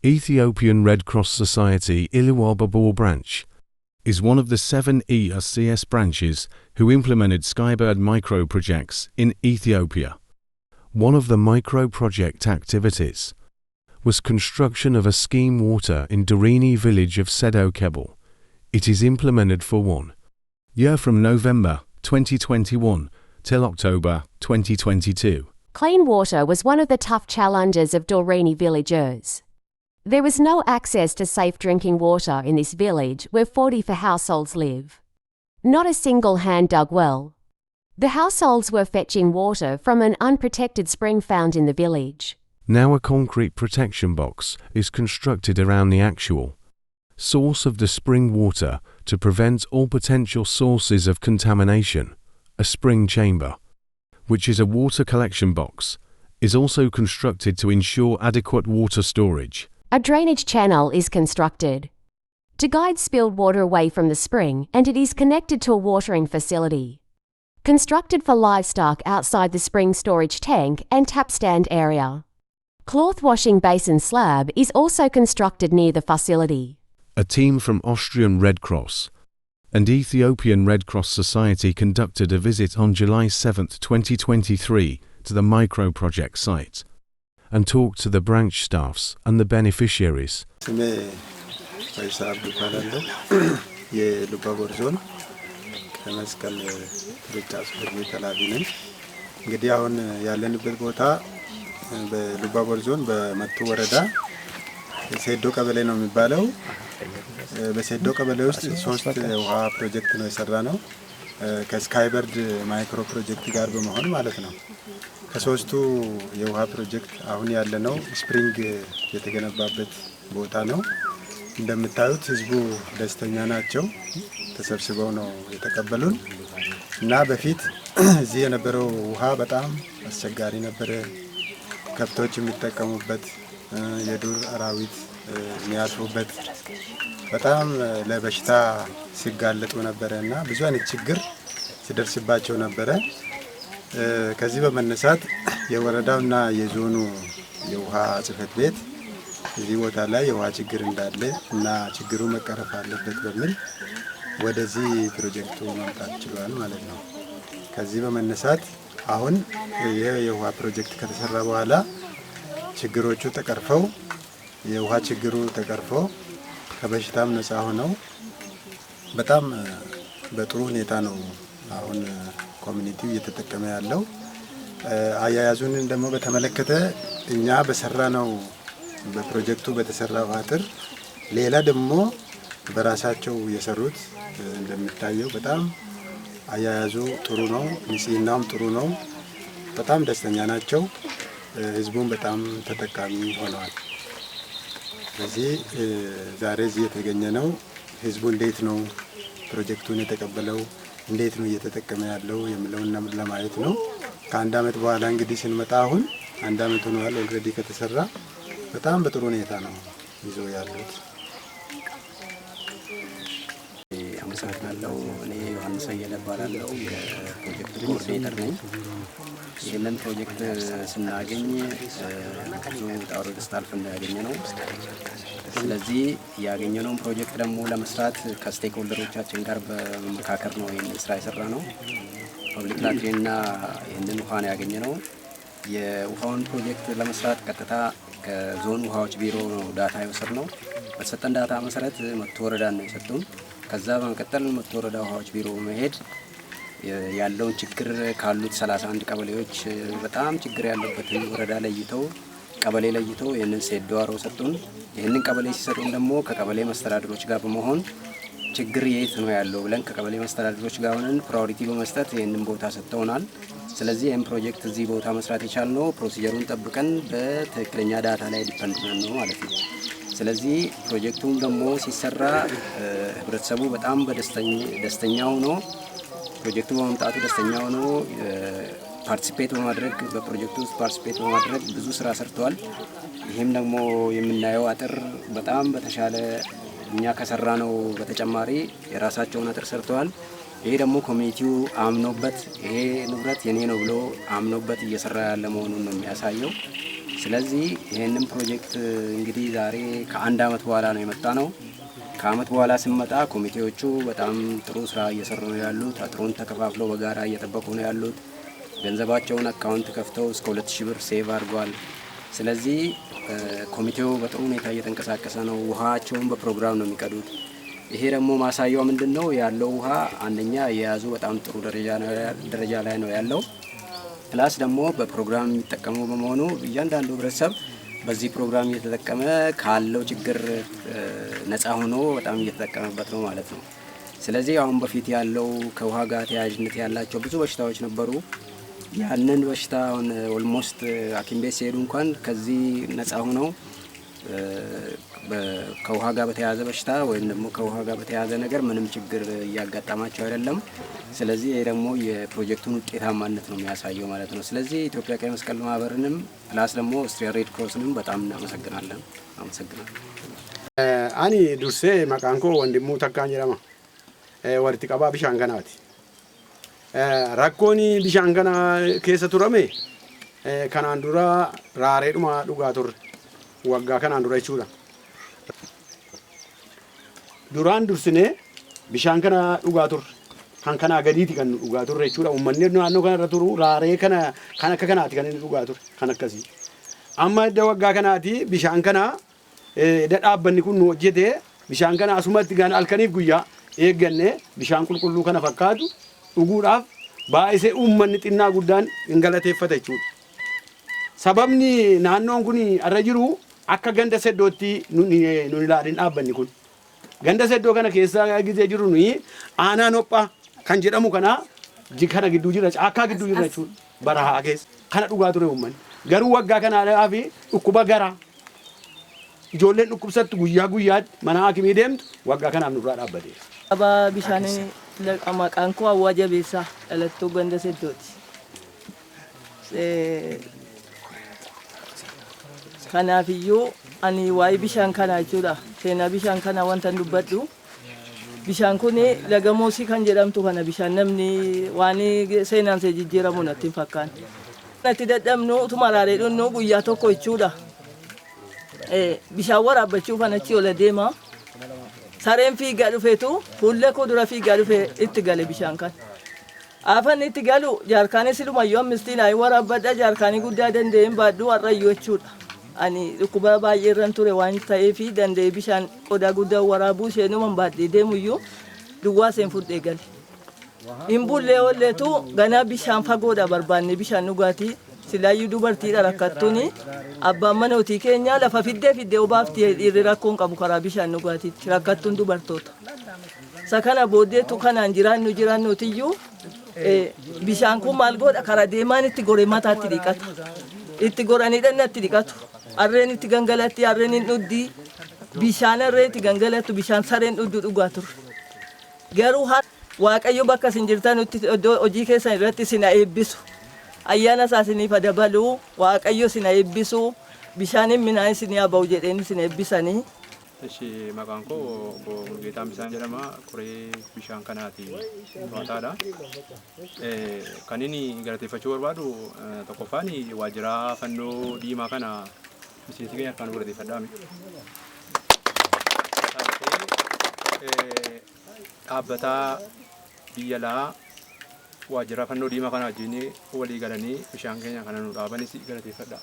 Ethiopian Red Cross Society Ilu Ababor branch is one of the 7 ERCS branches who implemented Skybird micro projects in Ethiopia. One of the micro project activities was construction of a scheme water in Dorini village of Sedo Kebble. It is implemented for 1 year from November 2021 till October 2022. Clean water was one of the tough challenges of Dorini villagers. There was no access to safe drinking water in this village where 44 households live. Not a single hand-dug well. The households were fetching water from an unprotected spring found in the village. Now a concrete protection box is constructed around the actual source of the spring water to prevent all potential sources of contamination. A spring chamber, which is a water collection box, is also constructed to ensure adequate water storage. A drainage channel is constructed to guide spilled water away from the spring, and it is connected to a watering facility constructed for livestock outside the spring storage tank and tap stand area. Cloth washing basin slab is also constructed near the facility. A team from Austrian Red Cross and Ethiopian Red Cross Society conducted a visit on July 7, 2023 to the micro project site and talked to the branch staffs and the beneficiaries. Ilu Ababor Zone ከመስቀል ቅርንጫፍ ጽሕፈት ኃላፊ ነኝ። እንግዲህ አሁን ያለንበት ቦታ በኢሉ አባቦር ዞን በመቱ ወረዳ ሴዶ ቀበሌ ነው የሚባለው። በሴዶ ቀበሌ ውስጥ 3 ውሃ ፕሮጀክት ነው የሰራነው ከስካይበርድ ማይክሮ ፕሮጀክት ጋር በመሆን ማለት ነው። ከሶስቱ የውሃ ፕሮጀክት አሁን ያለነው ስፕሪንግ የተገነባበት ቦታ ነው። እንደምታዩት ህዝቡ ደስተኛ ናቸው። ተሰብስበው ነው የተቀበሉን እና በፊት እዚህ የነበረው ውሃ በጣም አስቸጋሪ ነበር። ከብቶች የሚጠቀሙበት የዱር አራዊት የሚያርፉበት በጣም ለበሽታ ሲጋለጡ ነበርና ብዙ አይነት ችግር ሲደርስባቸው ነበር። ከዚህ በመነሳት የወረዳውና የዞኑ የውሃ ጽሕፈት ቤት እዚህ ቦታ ላይ የውሃ ችግር እንዳለ እና ችግሩ መቀረፍ አለበት በሚል ወደዚህ ፕሮጀክቱ መምጣት ችሏል ማለት ነው። ከዚህ በመነሳት አሁን የውሃ ፕሮጀክት ከተሰራ በኋላ ችግሮቹ ተቀርፈው የውሃ ችግሩ ተቀርፈው ከበሽታም ነፃ ሆነው በጣም በጥሩ ሁኔታ ነው አሁን ኮሚኒቲው እየተጠቀመ ያለው። አያያዙን ደግሞ በተመለከተ እኛ በሰራነው በፕሮጀክቱ በተሰራው አጥር ሌላ ደግሞ በራሳቸው የሰሩት እንደሚታየው በጣም አያያዙ ጥሩ ነው፣ ንጽህናውም ጥሩ ነው። በጣም ደስተኛ ናቸው። ህዝቡም በጣም ተጠቃሚ ሆነዋል። ስለዚህ ዛሬ እዚህ የተገኘ ነው ህዝቡ እንዴት ነው ፕሮጀክቱን የተቀበለው፣ እንዴት ነው እየተጠቀመ ያለው የሚለውን ለማየት ነው። ከአንድ አመት በኋላ እንግዲህ ስንመጣ አሁን 1 አመት ሆኗል ኦልሬዲ ከተሰራ። በጣም በጥሩ ሁኔታ ነው ይዞ ያሉት። አመሰግናለሁ። እኔ ዮሐንስ እየለባላለሁ የፕሮጀክት ኮኦርዲኔተር ነኝ። ይህንን ፕሮጀክት ስናገኝ ብዙ ውጣ ውረድ ስታልፍ ያገኘ ነው። ስለዚህ ያገኘነውን ፕሮጀክት ደግሞ ለመስራት ከስቴክ ሆልደሮቻችን ጋር በመመካከር ነው ይህንን ስራ የሰራ ነው። ፐብሊክ ላትሪና ይህንን ውሃ ነው ያገኘ ነው። የውሃውን ፕሮጀክት ለመስራት ቀጥታ ከዞን ውሃዎች ቢሮ ነው ዳታ የወሰድነው። በተሰጠን ዳታ መሰረት መቱ ወረዳን ነው የሰጡን። ከዛ በመቀጠል መቱ ወረዳ ውሃዎች ቢሮ በመሄድ ያለውን ችግር ካሉት 31 ቀበሌዎች በጣም ችግር ያለበትን ወረዳ ለይተው ቀበሌ ለይተው ይህንን ሴዶ አሮ ሰጡን። ይህንን ቀበሌ ሲሰጡን ደግሞ ከቀበሌ መስተዳድሮች ጋር በመሆን ችግር የት ነው ያለው ብለን ከቀበሌ መስተዳድሮች ጋር ሆነን ፕራዮሪቲ በመስጠት ይህንን ቦታ ሰጥተውናል። ስለዚህ ይህን ፕሮጀክት እዚህ ቦታ መስራት የቻልነው ፕሮሲጀሩን ጠብቀን በትክክለኛ ዳታ ላይ ዲፔንድ ነው ማለት ነው። ስለዚህ ፕሮጀክቱም ደግሞ ሲሰራ ህብረተሰቡ በጣም ደስተኛ ሆኖ ፕሮጀክቱ በመምጣቱ ደስተኛ ሆኖ ፓርቲሲፔት በማድረግ በፕሮጀክቱ ውስጥ ፓርቲሲፔት በማድረግ ብዙ ስራ ሰርተዋል። ይህም ደግሞ የምናየው አጥር በጣም በተሻለ እኛ ከሰራ ነው በተጨማሪ የራሳቸውን አጥር ሰርተዋል። ይሄ ደግሞ ኮሚኒቲው አምኖበት ይሄ ንብረት የኔ ነው ብሎ አምኖበት እየሰራ ያለ መሆኑን ነው የሚያሳየው። ስለዚህ ይሄንን ፕሮጀክት እንግዲህ ዛሬ ከአንድ አመት በኋላ ነው የመጣ ነው። ከአመት በኋላ ሲመጣ ኮሚቴዎቹ በጣም ጥሩ ስራ እየሰሩ ነው ያሉት። አጥሩን ተከፋፍለው በጋራ እየጠበቁ ነው ያሉት። ገንዘባቸውን አካውንት ከፍተው እስከ 2000 ብር ሴቭ አድርጓል። ስለዚህ ኮሚቴው በጥሩ ሁኔታ እየተንቀሳቀሰ ነው። ውሃቸውን በፕሮግራም ነው የሚቀዱት። ይሄ ደግሞ ማሳያው ምንድነው ያለው ውሃ አንደኛ የያዙ በጣም ጥሩ ደረጃ ላይ ነው ያለው። ፕላስ ደግሞ በፕሮግራም የሚጠቀመው በመሆኑ እያንዳንዱ ህብረተሰብ በዚህ ፕሮግራም እየተጠቀመ ካለው ችግር ነፃ ሆኖ በጣም እየተጠቀመበት ነው ማለት ነው። ስለዚህ አሁን በፊት ያለው ከውሃ ጋር ተያያዥነት ያላቸው ብዙ በሽታዎች ነበሩ። ያንን በሽታ አሁን ኦልሞስት ሐኪም ቤት ሲሄዱ እንኳን ከዚህ ነፃ ሆነው ከውሃ ጋር በተያያዘ በሽታ ወይም ደግሞ ከውሃ ጋር በተያያዘ ነገር ምንም ችግር እያጋጠማቸው አይደለም። ስለዚህ ይሄ ደግሞ የፕሮጀክቱን ውጤታማነት ነው የሚያሳየው ማለት ነው። ስለዚህ ኢትዮጵያ ቀይ መስቀል ማህበርንም ፕላስ ደግሞ ኦስትሪያ ሬድ ክሮስንም በጣም እናመሰግናለን። አመሰግናለሁ። አኒ ዱርሴ መቃንኮ ወንድሙ ተካኝ ረማ ወርቲ ቀባ ቢሻን ከናቲ rakkooni bishaan kana keessa turame kanaan dura raareedhuma dhugaa turre waggaa kanaan dura jechuudha. Duraan dursinee bishaan kana dhugaa turre kan kanaa gadiiti kan dhugaa turre jechuudha. Uummanni naannoo kanarra turu raaree kan akka kanaati kan inni dhugaa turre kan akkasii. Amma edda waggaa kanaati bishaan kana dhaabbanni kun nu hojjete bishaan kana asumatti gaan halkaniif guyyaa eegganne bishaan qulqulluu kana fakkaatu dhuguudhaaf baay'isee uummanni xinnaa guddaan galateeffata jechuudha. Sababni naannoon kun irra jiru akka ganda seddootti nun ilaalin dhaabbanni kun. Ganda seddoo kana keessa gizee jiru nuyi aanaan hophaa kan jedhamu kana gidduu jira caakkaa gidduu jira jechuudha. Barahaa keessa kana dhugaa ture uummanni. Garuu waggaa kanaa fi dhukkuba garaa ijoolleen dhukkubsattu guyyaa guyyaatti mana haakimii deemtu waggaa kanaaf nurraa dhaabbatee. Aba bishaanii maqaan koo Hawwaa Jabeessaa dhalattuu ganda seddooti. Kanaafiyyuu ani waa'ee bishaan kanaa jechuudha. Seenaa bishaan kanaa wanta dubbadhu. Bishaan kun laga Moosii kan jedhamtu kana bishaan namni waan seenaan see jijjiiramu natti hin fakkaanne. Natti dadhabnu utuma raaree dhunnu guyyaa tokko jechuudha. Bishaan waraabbachuuf achi ola deema. Sareen fiigaa dhufeetu fuullee koo dura fiigaa dhufee itti gale bishaan kan. Afaan itti galu jaarkaanii silumayyuu ammistiin ayi waraabbadha jaarkaanii guddaa danda'een baadhuu har'ayyuu jechuudha. Ani dhukkuba baay'ee irraan ture waan ta'eef danda'ee bishaan qodaa guddaa waraabuu isheenumaan baadhee deemuyyuu duwwaa seen fudhee gale. Hin bullee oolleetu ganaa bishaan fagoodha barbaanne bishaan dhugaatii silaayyuu dubartiidha rakkattuuni abbaan manootii keenya lafa fiddee obaaftii dhiirri rakkoon qabu karaa bishaan dhugaatiitti rakkattuun dubartoota. Sakana booddeetu kanaan jiraannuutiyyuu bishaan kun maal godha karaa deemaan itti goree mataatti dhiqata. Itti goranii dhannatti dhiqatu. Harreen itti gangalatti harreen hin dhuddii bishaan harree itti gangalattu bishaan sareen dhuddu dhugaa ture. Garuu Waaqayyo bakka isin jirtanutti hojii keessan irratti isin eebbisu. Ayyaana isaaniif dabaluu Waaqayyo isin eebbisu bishaan minaan isin yaaba'u jedheen isin eebbisanii. Eshi maqaan koo obbo Mulgeetaa Bisaan jedhama. Koree bishaan kanaati to'ataadha. Kan inni galateeffachuu barbaadu tokkoffaan waajjira fannoo diimaa kana miseensi keenya harkaan galateeffadhaami. Dhaabbata biyya alaa waajjira fannoo diimaa kana wajjin walii galanii bishaan keenya kana nu dhaabanis galateeffadha.